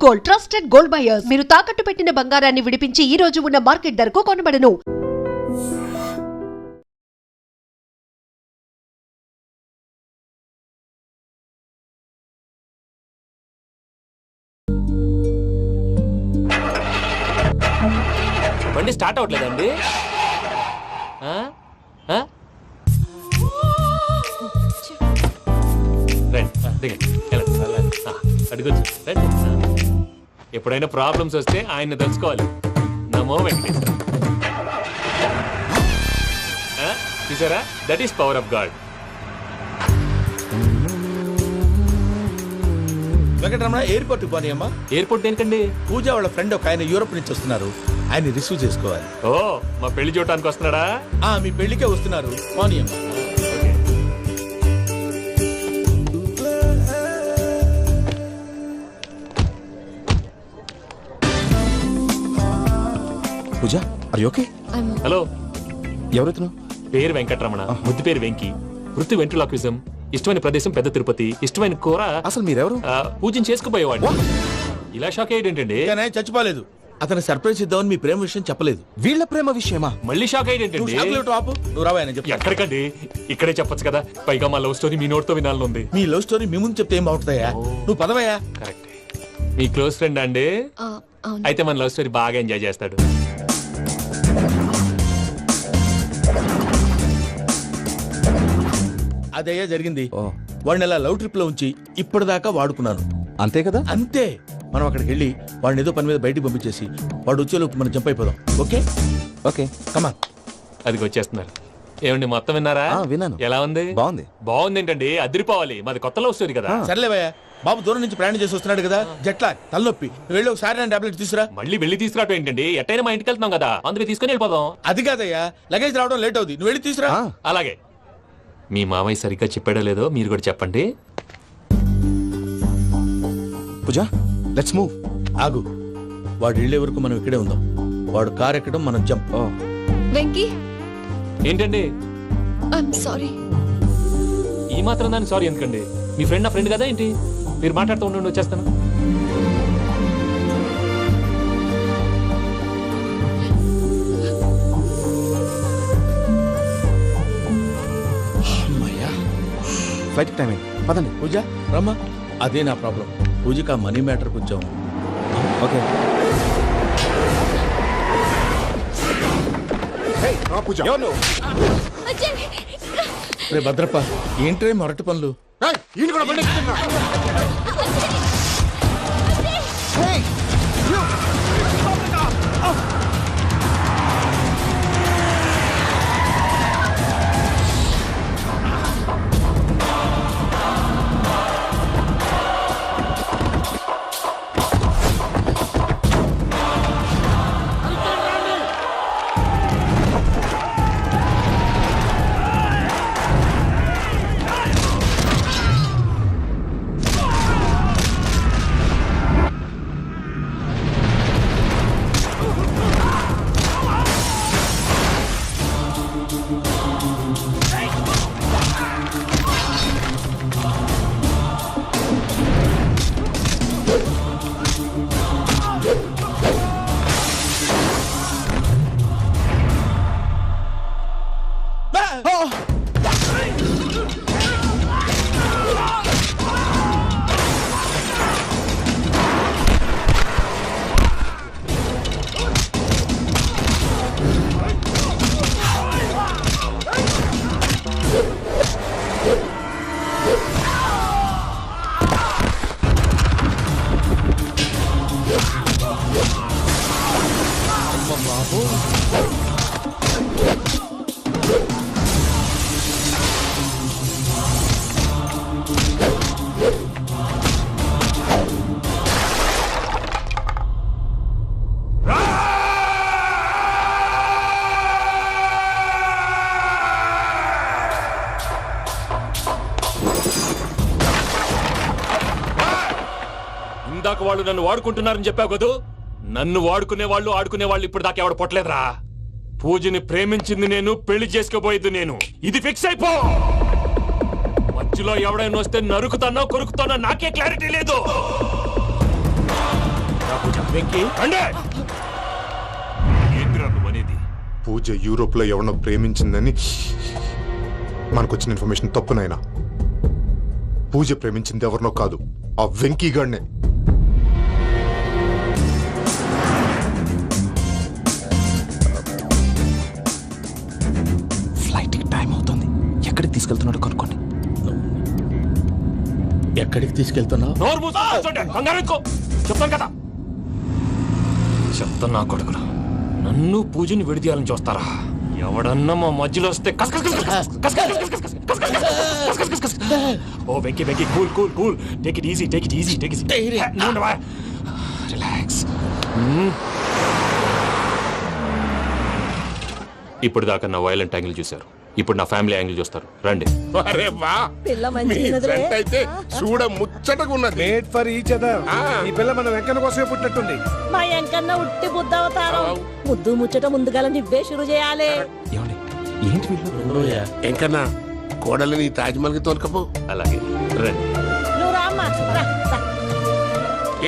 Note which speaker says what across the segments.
Speaker 1: Gold, trusted gold buyers. మీరు తాకట్టు పెట్టిన బంగారాన్ని విడిపించి ఈ రోజు ఉన్న మార్కెట్ ధరకు కొనబడను.
Speaker 2: బండి స్టార్ట్ అవ్వట్లేదండి. అడుగొచ్చు రండి. ఎప్పుడైనా ప్రాబ్లమ్స్ వస్తే ఆయన్ని తెలుసుకోవాలి. నమో వెంకటేశ్వర. చూసారా, that is power of God.
Speaker 3: Venkataramana airport పోనీ అమ్మా.
Speaker 2: ఎయిర్పోర్ట్ దేనికండి?
Speaker 3: పూజ వాళ్ళ ఫ్రెండ్ ఒక ఆయన యూరోప్ నుంచి వస్తున్నారు, ఆయన రిసీవ్ చేసుకోవాలి.
Speaker 2: ఓ, మా పెళ్లి చూడటానికి వస్తున్నాడా?
Speaker 3: మీ పెళ్లికే వస్తున్నారు, పోనీ అమ్మా.
Speaker 4: పూజ, ఆర్ యు ఓకే?
Speaker 2: హలో,
Speaker 4: ఎవరైతున్నావు?
Speaker 2: పేరు వెంకటరమణ, ముద్దు పేరు వెంకి, వృత్తి వెంట్రులాక్విజం, ఇష్టమైన ప్రదేశం పెద్ద తిరుపతి, ఇష్టమైన కూర.
Speaker 4: అసలు మీరెవరు?
Speaker 2: పూజను చేసుకుపోయేవాడు. ఇలా షాక్ అయ్యేటండి.
Speaker 3: చచ్చిపోలేదు, అతను సర్ప్రైజ్ ఇద్దామని మీ ప్రేమ విషయం చెప్పలేదు.
Speaker 4: వీళ్ళ ప్రేమ విషయమా?
Speaker 2: మళ్ళీ షాక్ అయ్యేటండి.
Speaker 3: నువ్వు రావాయని చెప్పి
Speaker 2: ఎక్కడికండి, ఇక్కడే చెప్పొచ్చు కదా. పైగా మా లవ్ స్టోరీ మీ నోటితో వినాలనుంది.
Speaker 3: మీ లవ్ స్టోరీ మీ ముందు చెప్తే ఏం బాగుంటుందయ్యా? నువ్వు పదవయ్యా.
Speaker 2: కరెక్ట్. మీ క్లోజ్ ఫ్రెండ్ అండి? అయితే మన లవ్ స్టోరీ బాగా ఎంజాయ్ చేస్తాడు.
Speaker 3: అదయ్యా జరిగింది. వాడిని అలా లవ్ ట్రిప్ లో ఉంచి ఇప్పటిదాకా వాడుకున్నాను.
Speaker 4: అంతే కదా?
Speaker 3: అంతే. మనం అక్కడికి వెళ్ళి వాడిని ఏదో పని మీద బయటికి పంపించేసి వాడు వచ్చేలోపు మనం జంప్ అయిపోదాం. ఓకే
Speaker 4: ఓకే,
Speaker 3: కమాన్.
Speaker 2: అది వచ్చేస్తున్నారు. ఏమండి, మొత్తం విన్నారా?
Speaker 4: విన్నాను.
Speaker 2: ఎలా ఉంది?
Speaker 4: బాగుంది.
Speaker 2: బాగుంది ఏంటండి, అదిరిపోవాలి. మాది కొత్త లవ్ స్టోరీ కదా.
Speaker 3: సర్లేవయ్యా, బాబు దూరం నుంచి ప్రయాణం చేసి వస్తున్నాడు కదా, జట్లా తలనొప్పి. వెళ్ళి ఒకసారి నా టాబ్లెట్ తీసుకురా.
Speaker 2: మళ్ళీ వెళ్ళి తీసుకురావటం ఏంటండి? ఎట్టైనా మా ఇంటికి వెళ్తున్నాం కదా, అందుకే తీసుకుని వెళ్ళిపోదాం.
Speaker 3: అది కాదయ్యా, లగేజ్ రావడం లేట్ అవుతుంది, నువ్వు వెళ్ళి తీసుకురా.
Speaker 2: అలాగే. మీ మామయ్య సరిగ్గా చెప్పాడో లేదో మీరు కూడా చెప్పండి.
Speaker 4: పూజ, లెట్స్ మూవ్.
Speaker 3: ఆగు, వాడు వెళ్ళే వరకు మనం ఇక్కడే ఉందాం. వాడు కార్ ఎక్కడం, మనం జంప్.
Speaker 5: వెంకీ,
Speaker 2: ఏంటండి
Speaker 5: ఐఎమ్ సారీ.
Speaker 2: ఈ మాత్రం దాన్ని సారీ ఎందుకండి? మీ ఫ్రెండ్ నా ఫ్రెండ్ కదా ఏంటి? మీరు మాట్లాడుతూ ఉండండి, వచ్చేస్తాను.
Speaker 4: ఫ్లైట్ టైం అయింది, పదండి.
Speaker 3: పూజ రమ్మా. అదే నా ప్రాబ్లం. పూజకి ఆ మనీ మ్యాటర్ కొంచెం.
Speaker 4: ఓకే.
Speaker 3: రే భద్రప్ప, ఏంట్రే మొరటి పనులు?
Speaker 2: ఇందాక వాళ్ళు నన్ను వాడుకుంటున్నారని చెప్పావు కదూ. నన్ను వాడుకునే వాళ్ళు ఇప్పుడు దాకా ఎవడు పొట్టలేదురా. పూజని ప్రేమించింది నేను, పెళ్లి చేసుకోబోయేది నేను. ఇది ఫిక్స్ అయిపో. మధ్యలో ఎవడైనా వస్తే నరుకుతానో కొరుకుతానో నాకే క్లారిటీ లేదు.
Speaker 3: వెంకీ
Speaker 2: రండి. ఏంటిరా నువ్వు అనేది?
Speaker 6: పూజ యూరోప్ లో ఎవరినో ప్రేమించిందని మనకొచ్చిన ఇన్ఫర్మేషన్ తప్పునైనా పూజ ప్రేమించింది ఎవరినో కాదు, ఆ వెంకీ గాడినే.
Speaker 4: ఫ్లైట్కి టైం అవుతుంది. ఎక్కడికి తీసుకెళ్తున్నాడో కనుక్కోండి.
Speaker 3: ఎక్కడికి తీసుకెళ్తున్నావు?
Speaker 2: నోరు మూసుకొని కూర్చోండి. కంగారు ఎక్కు. చెప్తాను కదా. చెప్తాను నా కొడుకులు, నన్ను పూజని విడిదీయాలని చూస్తారా? ఎవడన్నా మా మధ్యలో వస్తే కస్ కస్ కస్ కస్ కస్ కస్ కస్ కస్ కస్ కస్ కస్ కస్ కస్ కస్ కస్. ఓ Venky Venky, cool cool cool, take it easy, take it easy, take it easy. Relax. ఇప్పుడు దాకా నా వైలెంట్ యాంగిల్ చూశారు, ఇప్పుడు నా ఫ్యామిలీ యాంగిల్ చూస్తారు. రండి.
Speaker 7: అరే వా, మీ జంట అయితే చూడ ముచ్చటగా ఉన్నది.
Speaker 8: Made for each other. ఈ పిల్ల మన వెంకన్న కోసమే పుట్టినట్టుంది.
Speaker 9: మా ఎంకన్న ఉట్టి బుద్ధవతారం. ముద్దు ముచ్చట ముందుగా నువ్వే షురు చేయాలి.
Speaker 4: ఏమండి ఏంటి వీళ్ళు?
Speaker 7: ఎంకన్నా కోడలిని తాజ్మహల్ కి తోలుకపో.
Speaker 2: అలాగే రండి.
Speaker 9: నువ్వు రామ్మా, రా, రా.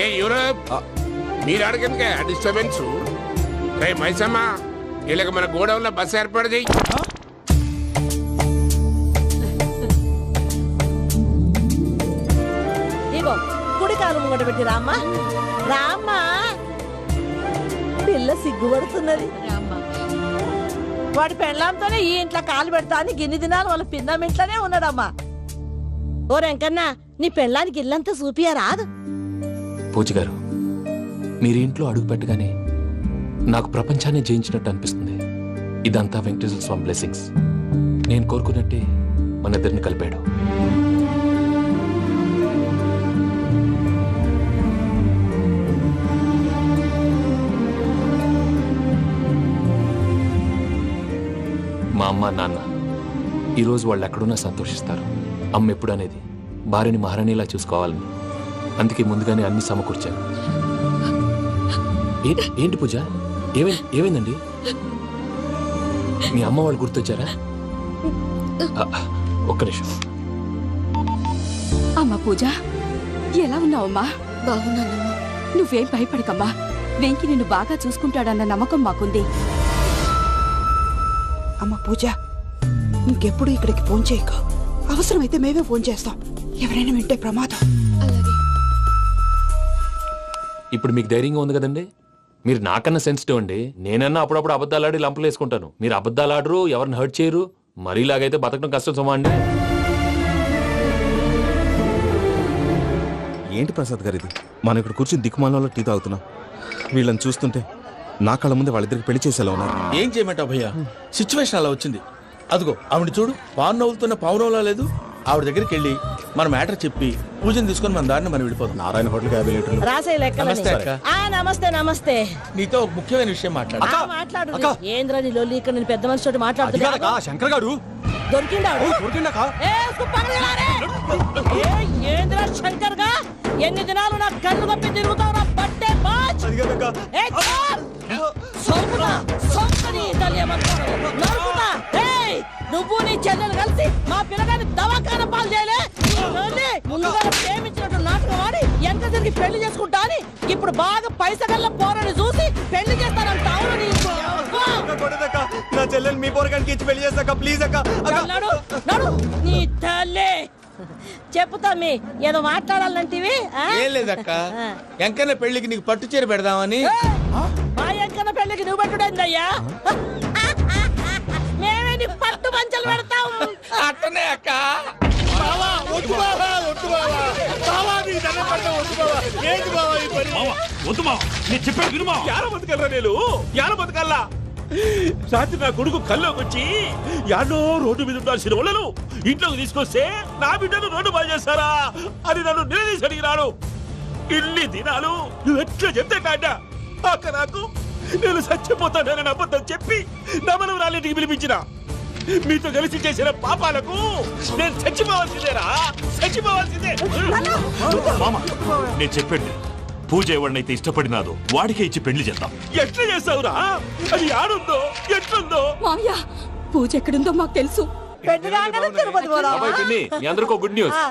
Speaker 7: ఏ యూరోప్, మీరు అడగందుకే డిస్టర్బెన్స్. రే మైసమ్మ, వీళ్ళకి మన గోడౌన్లో బస్సు ఏర్పాటు చేయి.
Speaker 9: ఇగో కుడి కాలు ముంగట పెట్టి రామ్మా, రామ్మా. పిల్ల సిగ్గుపడుతున్నది. వాడి పెళ్ళాంతోనే ఈ ఇంట్లో కాలు పెడతా అని గిన్ని దినాలు వాళ్ళ పిన్నం ఇంట్లోనే ఉన్నాడమ్మా. ఓ వెంకన్న, నీ పెళ్ళానికి ఇల్లంతా చూపియా రాదు.
Speaker 2: పూజ గారు, మీరు ఇంట్లో అడుగు పెట్టగానే నాకు ప్రపంచాన్ని జయించినట్టు అనిపిస్తుంది. ఇదంతా వెంకటేశ్వర స్వామి బ్లెస్సింగ్స్. నేను కోరుకున్నట్టే మన ఇద్దరిని కలిపాడు. మా అమ్మ నాన్న ఈరోజు వాళ్ళు ఎక్కడున్నా సంతోషిస్తారు. అమ్మ ఎప్పుడు అనేది భార్యని మహారాణిలా చూసుకోవాలని, అందుకే ముందుగానే అన్ని సమకూర్చాను. ఏంటి పూజ, ఏమైందండి? మీ అమ్మ వాళ్ళు గుర్తొచ్చారా? ఒక్క నిమిషం.
Speaker 10: అమ్మా పూజ, ఎలా ఉన్నావమ్మా?
Speaker 5: బాగున్నానమ్మా.
Speaker 10: నువ్వేం భయపడకమ్మా. వెంకి నిన్ను బాగా చూసుకుంటాడన్న నమ్మకం మాకుంది.
Speaker 11: అమ్మ పూజ, ఇంకెప్పుడు ఇక్కడికి ఫోన్ చేయక. అవసరమైతే మేమే ఫోన్ చేస్తాం. ఎవరైనా వింటే ప్రమాదం.
Speaker 5: అలాగే.
Speaker 2: ఇప్పుడు మీకు ధైర్యంగా ఉంది కదండి. మీరు నాకన్నా సెన్సిటివ్ అండి. నేనన్నా అప్పుడప్పుడు అబద్ధాలాడి లంపలు వేసుకుంటాను. మీరు అబద్ధాలు ఆడరు, ఎవరిని హర్ట్ చేయరు. మరీలాగైతే బతకడం కష్టం సుమా అండి.
Speaker 4: ఏంటి ప్రసాద్ గారు ఇది? మనం ఇక్కడ కూర్చుని దిక్కుమాలలో టీ తాగుతున్నాం. వీళ్ళని చూస్తుంటే నా కళ్ళ ముందే వాళ్ళిద్దరికి పెళ్లి చేసేలా ఉన్నారు.
Speaker 3: ఏం చేయమంటావు భయ్యా? సిచ్యువేషన్ అలా వచ్చింది. అదిగో ఆవిడ చూడు, పావు నవ్వులుతున్న పావునవ్వులా లేదు. ఆవిడ దగ్గరికి వెళ్ళి మన మ్యాటర్ చెప్పి పూజను తీసుకొని మన దారిని మనం వెళ్ళిపోతాం.
Speaker 4: నారాయణ హోటల్ 50 లీటర్లు.
Speaker 9: రాసే లెక్కలని.
Speaker 3: నమస్తే అక్క.
Speaker 9: నమస్తే నమస్తే.
Speaker 3: నీతో ఒక ముఖ్యమైన విషయం మాట్లాడు.
Speaker 9: మాట్లాడు. ఏంద్రా నీ లొల్లి? ఇక్కడ నేను పెద్ద మనిషి తోటి మాట్లాడుతున్నా.
Speaker 8: శంకర్ గారు
Speaker 9: దొరికిందా?
Speaker 8: దొరికిందాకా?
Speaker 9: ఏంద్రా శంకర్ గా? ఎన్ని దినాలు నా కళ్ళు కప్పి తిరుగుతావు నా బట్టే బాచ్. నువ్వు నీ చెల్లెలు కలిసి మా పిల్లగాని దవాఖాన పాలు చేయలే. ముందుగా ప్రేమించినట్టు నాటకం ఆడి ఎంత తిరిగి పెళ్లి చేసుకుంటా అని ఇప్పుడు బాగా పైసగల్ల పోరని చూసి పెళ్లి చేస్తానంట.
Speaker 8: నా చెల్లెలు మీ పోరగానికి ఇచ్చి పెళ్లి చేస్తాక ప్లీజ్ అక్క.
Speaker 9: నడు నీ తల్లి. చెప్పుతా మీ ఏదో మాట్లాడాలంటివి.
Speaker 3: ఏం లేదక్క, ఎంకన్న పెళ్లికి నీకు పట్టు చీర పెడదామని.
Speaker 9: మా ఎంకన్న పెళ్లికి నువ్వు పెట్టుడైందయ్యా? మేమే నీ పట్టు పంచలు పెడతాం.
Speaker 3: అట్టనే అక్క.
Speaker 8: రాత్రి నా కొడుకు కల్లోకి వచ్చి యాడో రోడ్డు మీద ఉండాల్సిన వాళ్ళను ఇంట్లోకి తీసుకొస్తే నా బిడ్డను రోడ్డు బాగా చేస్తారా అని నన్ను నిలదీసి అడిగినాడు. ఇన్ని దినాలు నువ్వు ఎట్లా చెప్తే కాడ్డా అక్క నాకు నేను చచ్చిపోతానని అబద్ధం చెప్పి నా మనవరాలింటికి పిలిపించిన. మీతో కలిసి చేసిన పాపాలకు నేను చచ్చిపోవాల్సిందేరా, చచ్చిపోవాల్సిందే.
Speaker 2: నేను చెప్పండి, పూజ ఎవరినైతే ఇష్టపడినాదో వాడికే ఇచ్చి పెళ్లి చేద్దాం.
Speaker 8: ఎట్లా చేస్తావురా? అది ఆడుందో ఎట్లుందో?
Speaker 10: మామయ్య, పూజ ఎక్కడుందో మాకు తెలుసు.
Speaker 9: పెళ్లి రాగానే తిరుపతి పోదామా?
Speaker 2: మీ అందరికీ గుడ్ న్యూస్.